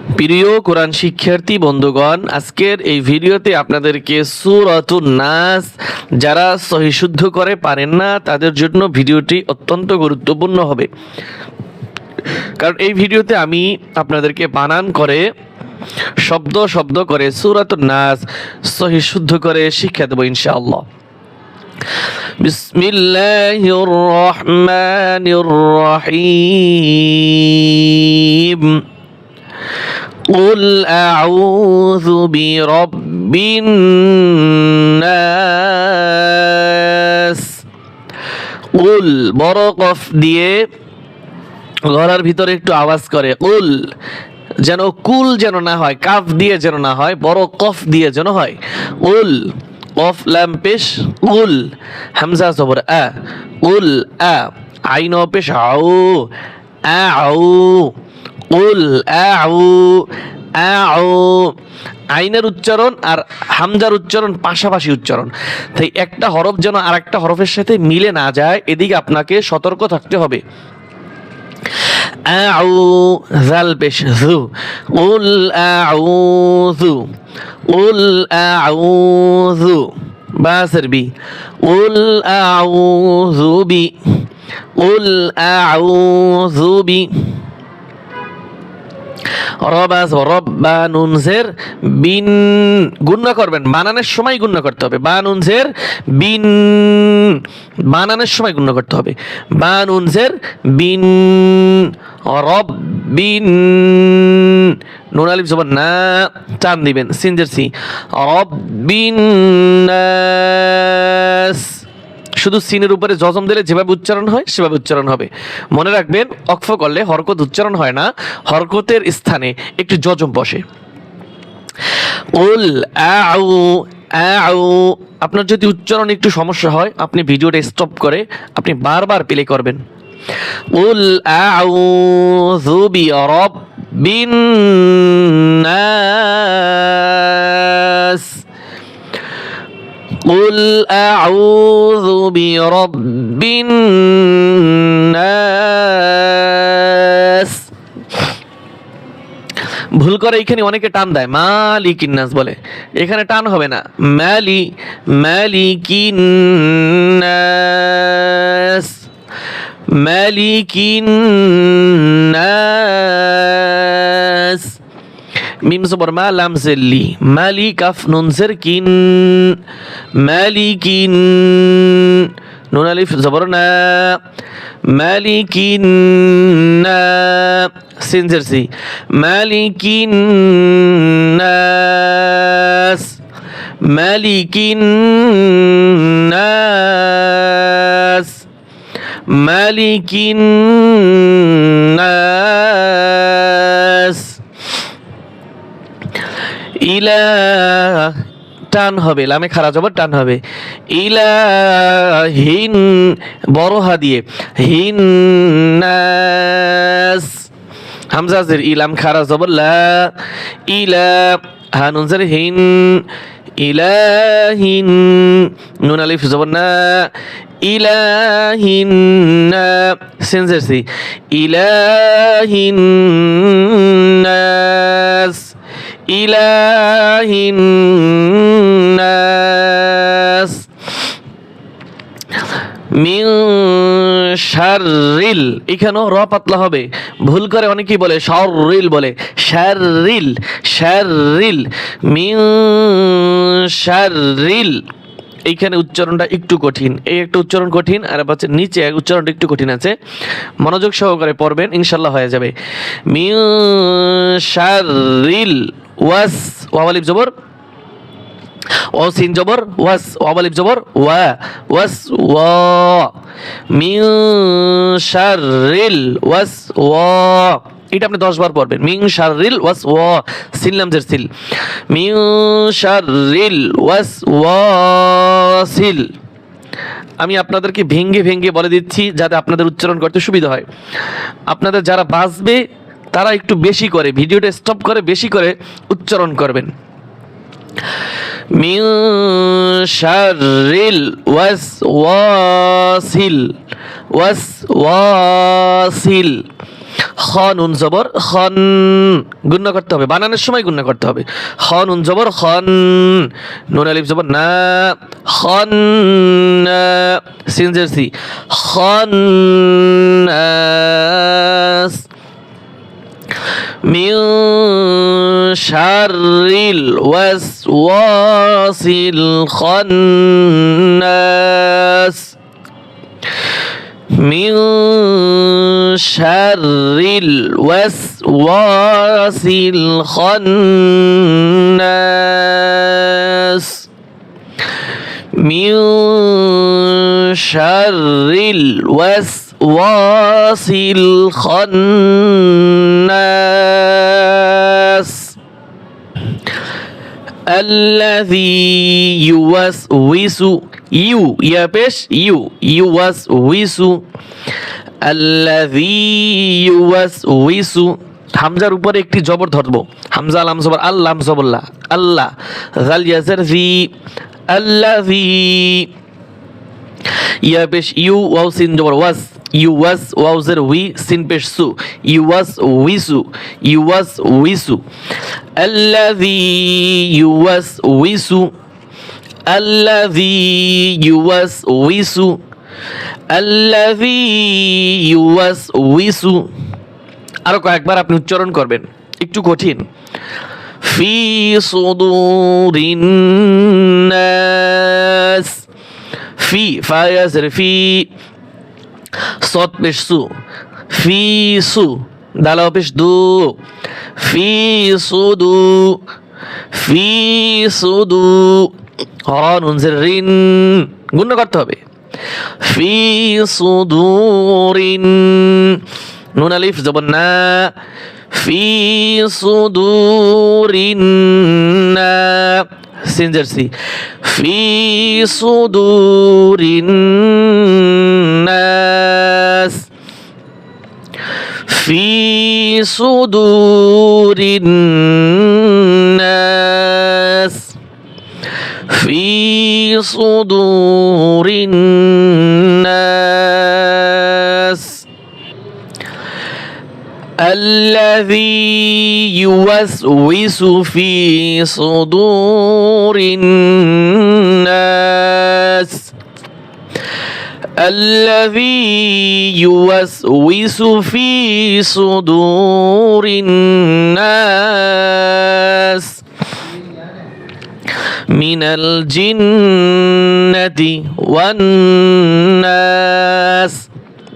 প্রিয় কোরআন শিক্ষার্থী বন্ধুগণ, আজকের এই ভিডিওতে আপনাদেরকে সূরাতুন নাস যারা সহি শুদ্ধ করে পারেন না তাদের জন্য ভিডিওটি অত্যন্ত গুরুত্বপূর্ণ হবে। কারণ এই ভিডিওতে আমি আপনাদেরকে বানান করে শব্দ শব্দ করে সূরাতুন নাস সহি শুদ্ধ করে শিক্ষা দেব ইনশাআল্লাহ। বিসমিল্লাহির রহমানির রহিম। قل أعوذ برب الناس। قل বড় কফ দিয়ে গলার ভিতরে একটু আওয়াজ করে কুল, যেন কুল যেন না হয়, কাফ দিয়ে যেন না হয়, বড় কফ দিয়ে যেন হয়। কুল কফ লাম পেশ কুল, হামজা জবর আ, কুল আ, আইন পেশ আউ, আউ, কুল আউ, আউ। আইনের উচ্চারণ আর হামজার উচ্চারণ পাশাপাশি উচ্চারণ, তাই একটা হরফ যেন আর একটা হরফের সাথে মিলে না যায়, এদিকে আপনাকে সতর্ক থাকতে হবে। আউ জাল পেশ যু, কুল আউযু, কুল আউযু, বাসের বি, কুল আউযু বি, কুল আউযু বি। রবাস রব্বা নুনজের বিন, গুণনা করবেন, বানানের সময় গুণনা করতে হবে। বা নুনজের বিন, বানানের সময় গুণনা করতে হবে। বা নুনজের বিন, রব বিন, নুন আলিফ জবর না, টান দিবেন, সিনজের সি, রব বিন নাস। শুধু সিনের উপরে জজম দিলে যেভাবে উচ্চারণ হয় সেভাবে উচ্চারণ হবে। মনে রাখবেন, অক্ফ করলে হরকত উচ্চারণ হয় না, হরকতের স্থানে একটি জজম বসে। উল আউ, আউ। আপনার যদি উচ্চারণ একটু সমস্যা হয়, আপনি ভিডিওটা স্টপ করে আপনি বারবার প্লে করবেন। উল আউযু বিরাব্বিন নাস, قل أعوذ برب الناس। ভুল করে এখানে অনেকে টান দেয়, মালিকিন নাস বলে, এখানে টান হবে না, মালিকিন নাস, মালিকিন নাস। মিম জবর মা লাম জেল্লি, মালি কাফ নুন জের কিন, মালিকিন, নুন আলিফ জবর না, মালিকিন না, সিন জের সি, মালিকিন নাস, মালিকিন নাস, মালিকিন নাস। ইলা টান হবে, লামে খারা জবর টান হবে। ইলাহিন বড় হা দিয়ে, হিন নাস, হামজা জের ইলাম খারা জবর লা, ইলা হা নুন জের হিন, ইলাহিন, নুন আলিফ জবর না, ইলাহিন না, সিন জের সি, ইলাহিন নাস, ইলাহিন নাস। মিন শাররিল, এখানেও র পাতলা হবে, ভুল করে অনেকেই বলে শাররিল বলে, শাররিল, শাররিল, মিন শাররিল। এইখানে উচ্চারণটা একটু কঠিন, এই একটা উচ্চারণ কঠিন, আর হচ্ছে নিচে উচ্চারণটা একটু কঠিন আছে, মনোযোগ সহকারে পড়বেন, ইনশাল্লাহ হয়ে যাবে। মিন শাররিল ওয়াস, ওয়াও আলিফ জবর ও, সিন জবর ওয়াস, ওয়াও আলিফ জবর ওয়া, ওয়াস ওয়া, মিন শাররিল ওয়াস ওয়া। এটা আপনি 10 বার পড়বেন, মিন শাররিল ওয়াস ওয়া, সিন লাম জের সিল, মিন শাররিল ওয়াস ওয়াসিল। আমি আপনাদেরকে ভেঙ্গে ভেঙ্গে বলে দিচ্ছি যাতে আপনাদের উচ্চারণ করতে সুবিধা হয়। আপনাদের যারা বাসবে তারা একটু বেশি করে ভিডিওটা স্টপ করে বেশি করে উচ্চারণ করবেন। মিন শাররিল ওয়াসওয়াসিল, ওয়াসওয়াসিল, খ নুন জবর খন, গুণনা করতে হবে, বানানোর সময় গুণনা করতে হবে। খ নুন জবর খন, নুন আলিফ জবর না, খন সিন জের সি, খন মিন শাররিল ওয়াসওয়াসিল খান্নাস, মিন শাররিল ওয়াসওয়াসিল খান্নাস, মিন শাররিল ওয়াসওয়াসিল খান্নাস الذي يوسوس ইউ ইয়া পেশ ইউ ইউওয়াসউইসু, الذي يوسوس হামজার উপরে একটি জবর ধরবো, হামজা লাম জবর আল লাম জবর লা, আল্লাহ গাল ইয়াজার জি, আল্লাযী ইয়া পেশ ইউ ওয়াও সিন জবর ওয়াস, ইউ ওয়াস ওয়াও জের উই সিন পেশ সু, ইউওয়াসউইসু ইউওয়াসউইসু, আল্লাযী ইউওয়াসউইসু, الذي يوسوس الذي يوسوس আরো কয়েকবার আপনি উচ্চারণ করবেন, একটু কঠিন। ফি সুদুরিন নাস, ফি ফায়াজের ফি, সদ পেশ সু, ফি সু দালাও পেশ দু, ফি সুদু, ফি সুদু নুন জের রিন, গুণনা করতে হবে। ফি সুদুরিন, নুন আলিফ জবর না, ফি সুদুরিন না সিন জের সি, ফি সুদুরিন নাস, ফি সুদুরিন নাস, في صدور الناس الذي يوسوس في صدور الناس الذي يوسوس في صدور الناس من الجنة والناس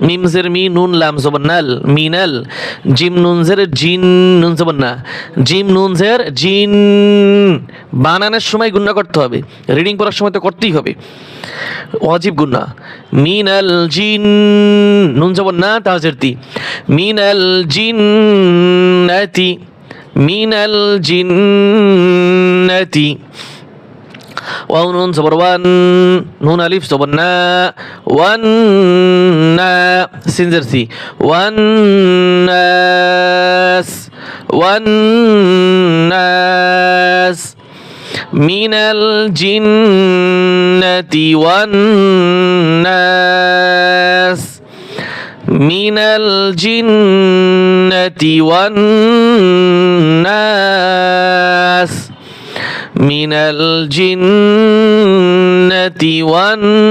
মিম জের মি নুন লাম জবর নাল, মিনাল জিম নুন জের জিন নুন জবর না, জিম নুন জের জিন, বানানোর সময় গুণনা করতে হবে, রিডিং পড়ার সময় তো করতেই হবে, ওয়াজিব গুণনা। মিনাল জিন নুন জবর না তা জের তি, মিনাল জিন্নাতি, মিনাল জিন্নাতি ওয়াও নুন জবর ওয়ান, নুন আলিফ জবর না, ওয়ান না সিন জের সি, ওয়ান নাস, ওয়ান নাস মিনাল জিন্নাতি ওয়ান নাস, মিনাল জিন্নাতি ওয়ান নাস, من الجنة والناس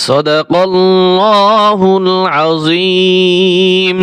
صدق الله العظيم.